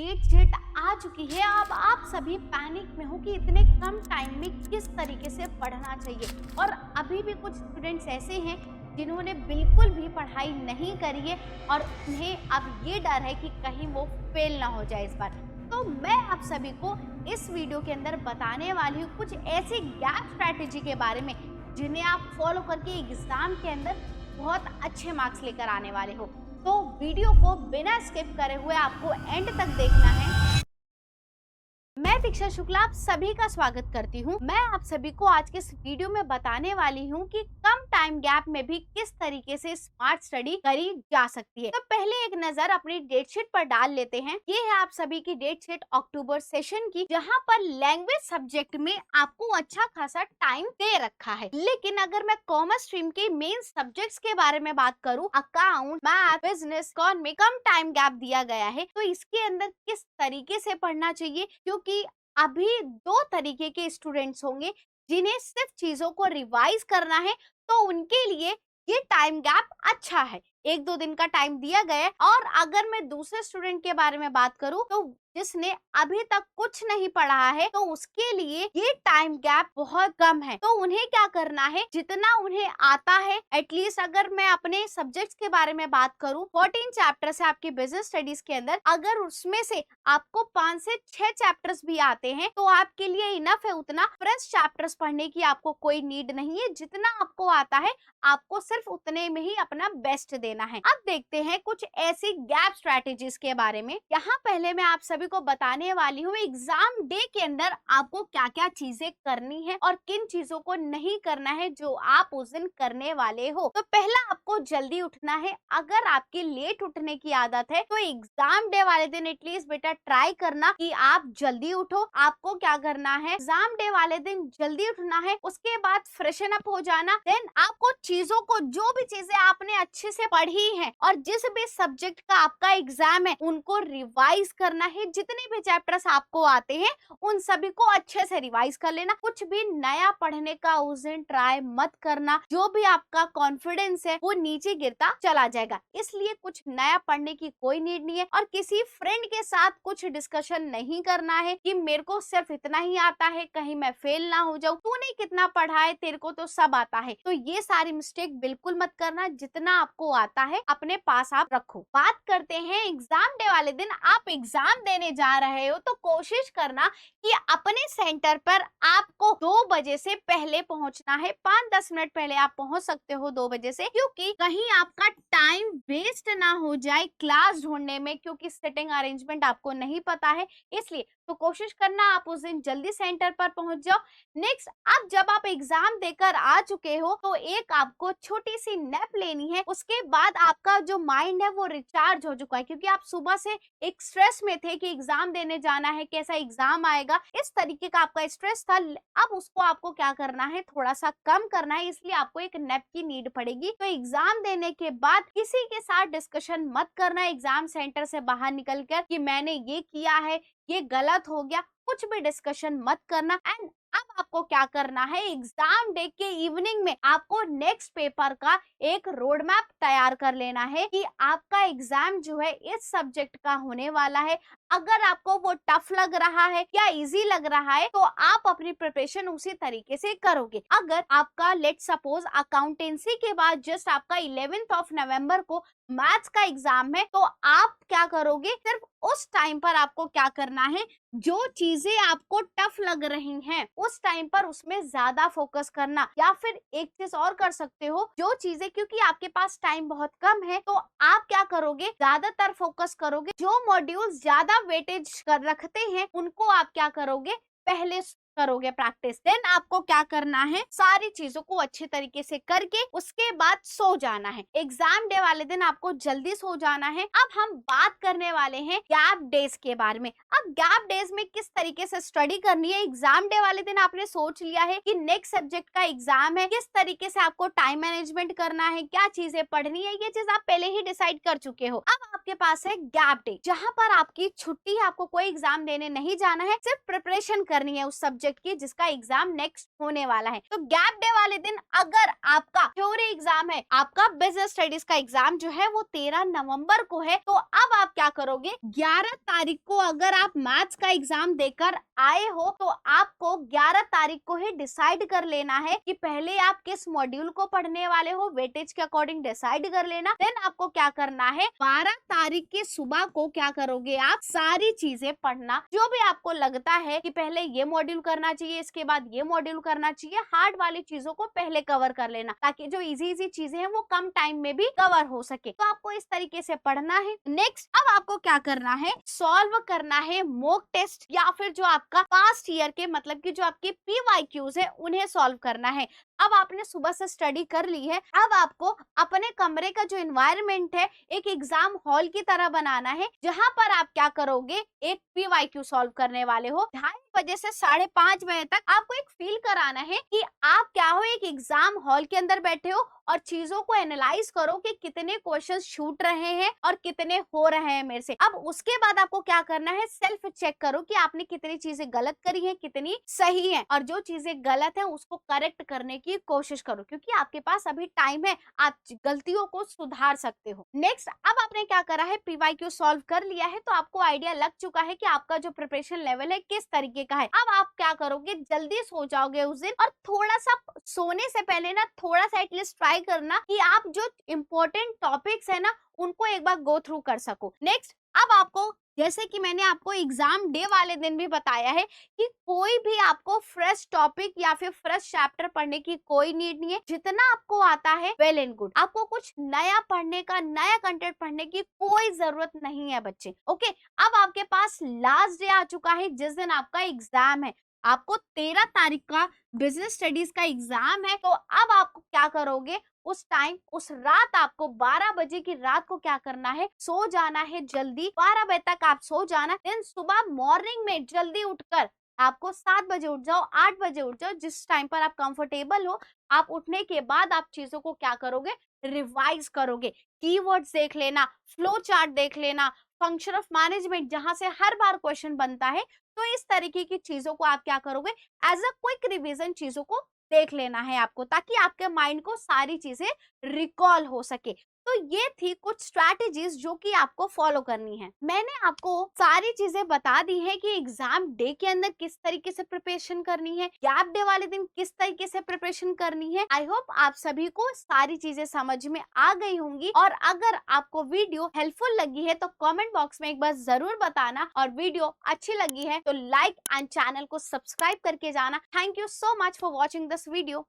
Date sheet आ चुकी है। अब आप सभी पैनिक में हो कि इतने कम टाइम में किस तरीके से पढ़ना चाहिए। और अभी भी कुछ स्टूडेंट्स ऐसे हैं जिन्होंने बिल्कुल भी पढ़ाई नहीं करी है और उन्हें अब ये डर है कि कहीं वो फेल ना हो जाए इस बार। तो मैं आप सभी को इस वीडियो के अंदर बताने वाली हूँ कुछ ऐसी गैप स्ट्रैटेजी के बारे में जिन्हें आप फॉलो करके एग्जाम के अंदर बहुत अच्छे मार्क्स लेकर आने वाले हो। तो वीडियो को बिना स्किप करे हुए आपको एंड तक देखना है। मैं दीक्षा शुक्ला आप सभी का स्वागत करती हूँ। मैं आप सभी को आज के इस वीडियो में बताने वाली हूँ कि कम टाइम गैप में भी किस तरीके से स्मार्ट स्टडी करी जा सकती है। तो पहले एक नजर अपनी डेट शीट पर डाल लेते हैं। ये है आप सभी की डेट शीट अक्टूबर सेशन की, जहाँ पर लैंग्वेज सब्जेक्ट में आपको अच्छा खासा टाइम दे रखा है। लेकिन अगर मैं कॉमर्स स्ट्रीम के मेन सब्जेक्ट्स के बारे में बात करूँ, अकाउंट, मैथ, बिजनेस, इकोनॉमी, कम टाइम गैप दिया गया है। तो इसके अंदर किस तरीके से पढ़ना चाहिए, क्योंकि अभी दो तरीके के स्टूडेंट्स होंगे जिन्हें सिर्फ चीजों को रिवाइज करना है। तो उनके लिए ये टाइम गैप अच्छा है, एक दो दिन का टाइम दिया गया है। और अगर मैं दूसरे स्टूडेंट के बारे में बात करूं तो जिसने अभी तक कुछ नहीं पढ़ा है, तो उसके लिए ये टाइम गैप बहुत कम है। तो उन्हें क्या करना है, जितना उन्हें आता है, एटलीस्ट अगर मैं अपने सब्जेक्ट्स के बारे में बात करूं, 14 चैप्टर्स है आपके बिजनेस स्टडीज के अंदर। अगर उसमें से आपको 5 से 6 चैप्टर्स भी आते हैं तो आपके लिए इनफ है। उतना फ्रेश चैप्टर्स पढ़ने की आपको कोई नीड नहीं है। जितना आपको आता है आपको सिर्फ उतने में ही अपना बेस्ट देना है। अब देखते हैं कुछ ऐसी गैप स्ट्रैटेजीज के बारे में। यहाँ पहले मैं आप सभी को बताने वाली हूँ एग्जाम डे के अंदर आपको क्या क्या चीजें करनी है और किन चीजों को नहीं करना है जो आप उस दिन करने वाले हो। तो पहला, आपको जल्दी उठना है। अगर आपकी लेट उठने की आदत है तो एग्जाम डे वाले दिन एटलीस्ट बेटा ट्राई करना कि आप जल्दी उठो। आपको क्या करना है, एग्जाम डे वाले दिन जल्दी उठना है, उसके बाद फ्रेशन अप हो जाना। देन आपको चीजों को, जो भी चीजें आपने अच्छे से पढ़ी हैं और जिस भी सब्जेक्ट का आपका एग्जाम है, उनको रिवाइज करना है। जितने भी चैप्टर्स आपको आते हैं उन सभी को अच्छे से रिवाइज कर लेना। कुछ भी नया पढ़ने का उस दिन ट्राई मत करना, जो भी आपका कॉन्फिडेंस है वो नीचे गिरता चला जाएगा। इसलिए कुछ नया पढ़ने की कोई नीड नहीं है। और किसी फ्रेंड के साथ कुछ डिस्कशन नहीं करना है कि मेरे को सिर्फ इतना ही आता है, कहीं मैं फेल ना हो जाऊं, तूने कितना पढ़ा है, तेरे को तो सब आता है। तो ये सारी मिस्टेक बिल्कुल मत करना। जितना आपको आता है अपने पास आप रखो। बात करते हैं एग्जाम डे वाले दिन आप एग्जाम देने जा रहे हो, तो कोशिश करना कि अपने सेंटर पर आपको 2 बजे से पहले पहुंचना है। 5-10 मिनट पहले आप पहुंच सकते हो 2 बजे से, क्योंकि कहीं आपका टाइम वेस्ट ना हो जाए क्लास ढूंढने में, क्योंकि सिटिंग अरेंजमेंट आपको नहीं पता है। इसलिए तो कोशिश करना आप उस दिन जल्दी सेंटर पर पहुंच जाओ। नेक्स्ट, अब जब आप एग्जाम देकर आ चुके हो तो एक आपको छोटी सी नैप लेनी है। उसके बाद आपका जो माइंड है वो रिचार्ज हो चुका है, क्योंकि आप सुबह से एक स्ट्रेस में थे कि एग्जाम देने जाना है, कैसा एग्जाम आएगा, इस तरीके का आपका स्ट्रेस था। अब उसको आपको क्या करना है, थोड़ा सा कम करना है। इसलिए आपको एक नैप की नीड पड़ेगी। तो एग्जाम देने के बाद किसी के साथ डिस्कशन मत करना एग्जाम सेंटर से बाहर निकलकर कि मैंने ये किया है, ये गलत हो गया, कुछ भी डिस्कशन मत करना। एंड अब आपको क्या करना है, एग्जाम डे के इवनिंग में आपको नेक्स्ट पेपर का एक रोड मैप तैयार कर लेना है कि आपका एग्जाम जो है इस सब्जेक्ट का होने वाला है। अगर आपको वो टफ लग रहा है या इजी लग रहा है तो आप अपनी प्रिपरेशन उसी तरीके से करोगे। अगर आपका लेट सपोज अकाउंटेंसी के बाद जस्ट आपका 11 नवंबर को मैथ्स का एग्जाम है, तो आप क्या करोगे, सिर्फ उस टाइम पर आपको क्या करना है, जो चीजें आपको टफ लग रही हैं उस टाइम पर उसमें ज्यादा फोकस करना। या फिर एक चीज और कर सकते हो, जो चीजें, क्योंकि आपके पास टाइम बहुत कम है, तो आप क्या करोगे, ज्यादातर फोकस करोगे जो मॉड्यूल ज्यादा वेटेज कर रखते हैं उनको आप क्या करोगे, पहले करोगे प्रैक्टिस। देन आपको क्या करना है, सारी चीजों को अच्छे तरीके से करके उसके बाद सो जाना है। एग्जाम डे वाले दिन आपको जल्दी सो जाना है। अब हम बात करने वाले हैं गैप डेज के बारे में। अब गैप डेज में किस तरीके से स्टडी करनी है। एग्जाम डे वाले दिन आपने सोच लिया है कि नेक्स्ट सब्जेक्ट का एग्जाम है, किस तरीके से आपको टाइम मैनेजमेंट करना है, क्या चीजें पढ़नी है, ये चीज आप पहले ही डिसाइड कर चुके हो। अब आपके पास है गैप डे, जहाँ पर आपकी छुट्टी, आपको कोई एग्जाम देने नहीं जाना है, सिर्फ प्रिपरेशन करनी है उस सब्जेक्ट सब्जेक्ट की जिसका एग्जाम नेक्स्ट होने वाला है। तो गैप डे वाले दिन अगर आपका थ्योरी एग्जाम है, आपका बिजनेस स्टडीज का एग्जाम जो है वो 13 नवंबर को है, तो अब आप क्या करोगे, 11 तारीख को अगर आप मैथ्स का एग्जाम देकर आए हो तो आपको 11 तारीख को ही डिसाइड कर लेना है कि पहले आप किस मॉड्यूल को पढ़ने वाले हो, वेटेज के अकॉर्डिंग डिसाइड कर लेना। देन आपको क्या करना है, 12 तारीख की सुबह को क्या करोगे, आप सारी चीजें पढ़ना, जो भी आपको लगता है कि पहले ये मॉड्यूल करना चाहिए, इसके बाद ये मॉड्यूल करना चाहिए, हार्ड वाली चीजों को पहले कवर कर लेना ताकि जो इजी इजी चीजें हैं वो कम टाइम में भी कवर हो सके। तो आपको इस तरीके से पढ़ना है। नेक्स्ट अब आपको क्या करना है, सॉल्व करना है मॉक टेस्ट या फिर जो आपका पास्ट ईयर के मतलब कि जो आपके PYQs है उन्हें सॉल्व करना है। अब आपने सुबह से स्टडी कर ली है, अब आपको अपने कमरे का जो एनवायरनमेंट है एक एग्जाम हॉल की तरह बनाना है, जहां पर आप क्या करोगे, एक PYQ सॉल्व करने वाले हो। 2:30 बजे से 5:30 बजे तक आपको एक फील कराना है कि आप क्या हो, एक एग्जाम हॉल के अंदर बैठे हो और चीजों को एनालाइज करो कि कितने क्वेश्चंस छूट रहे हैं और कितने हो रहे हैं मेरे से। अब उसके बाद आपको क्या करना है, सेल्फ चेक करो कि आपने कितनी चीजें गलत करी है, कितनी सही है, और जो चीजें गलत है उसको करेक्ट करने की कोशिश करो क्योंकि आपके पास अभी टाइम है, आप गलतियों को सुधार सकते हो। नेक्स्ट अब आपने क्या करा है, PYQ सॉल्व कर लिया है तो आपको आइडिया लग चुका है कि आपका जो प्रिपरेशन लेवल है किस तरीके का है। अब आप क्या करोगे, जल्दी सो जाओगे उस दिन, और थोड़ा सा सोने से पहले ना थोड़ा सा एटलीस्ट ट्राई करना कि आप जो इम्पोर्टेंट टॉपिक्स है ना उनको एक बार गो थ्रू कर सको। नेक्स्ट अब आपको, जैसे कि मैंने आपको एग्जाम डे वाले दिन भी बताया है कि कोई भी आपको फ्रेश टॉपिक या फिर फ्रेश चैप्टर पढ़ने की कोई नीड नहीं है। जितना आपको आता है वेल एंड गुड, आपको कुछ नया पढ़ने का, नया कंटेंट पढ़ने की कोई जरूरत नहीं है बच्चे। ओके, अब आपके पास लास्ट डे आ चुका है जिस दिन आपका एग्जाम है। आपको 13 तारीख का बिजनेस स्टडीज का एग्जाम है, तो अब आपको क्या करोगे, उस टाइम उस रात आपको 12 बजे की रात को क्या करना है, सो जाना है जल्दी। 12 बजे तक आप सो जाना, देन सुबह मॉर्निंग में जल्दी उठकर आपको 7 बजे उठ जाओ, 8 बजे उठ जाओ, जिस टाइम पर आप कंफर्टेबल हो। आप उठने के बाद आप चीजों को क्या करोगे, रिवाइज करोगे, कीवर्ड्स देख लेना, फ्लो चार्ट देख लेना, फंक्शन ऑफ मैनेजमेंट जहां से हर बार क्वेश्चन बनता है। तो इस तरीके की चीजों को आप क्या करोगे, एज अ क्विक रिवीजन चीजों को देख लेना है आपको, ताकि आपके माइंड को सारी चीजें रिकॉल हो सके। तो ये थी कुछ स्ट्रैटेजीज जो कि आपको फॉलो करनी है। मैंने आपको सारी चीजें बता दी है कि एग्जाम डे के अंदर किस तरीके से प्रिपरेशन करनी है, गैप डे वाले दिन किस तरीके से प्रिपरेशन करनी है। आई होप आप सभी को सारी चीजें समझ में आ गई होंगी, और अगर आपको वीडियो हेल्पफुल लगी है तो कमेंट बॉक्स में एक बार जरूर बताना, और वीडियो अच्छी लगी है तो लाइक एंड चैनल को सब्सक्राइब करके जाना। Thank you so much for watching this video.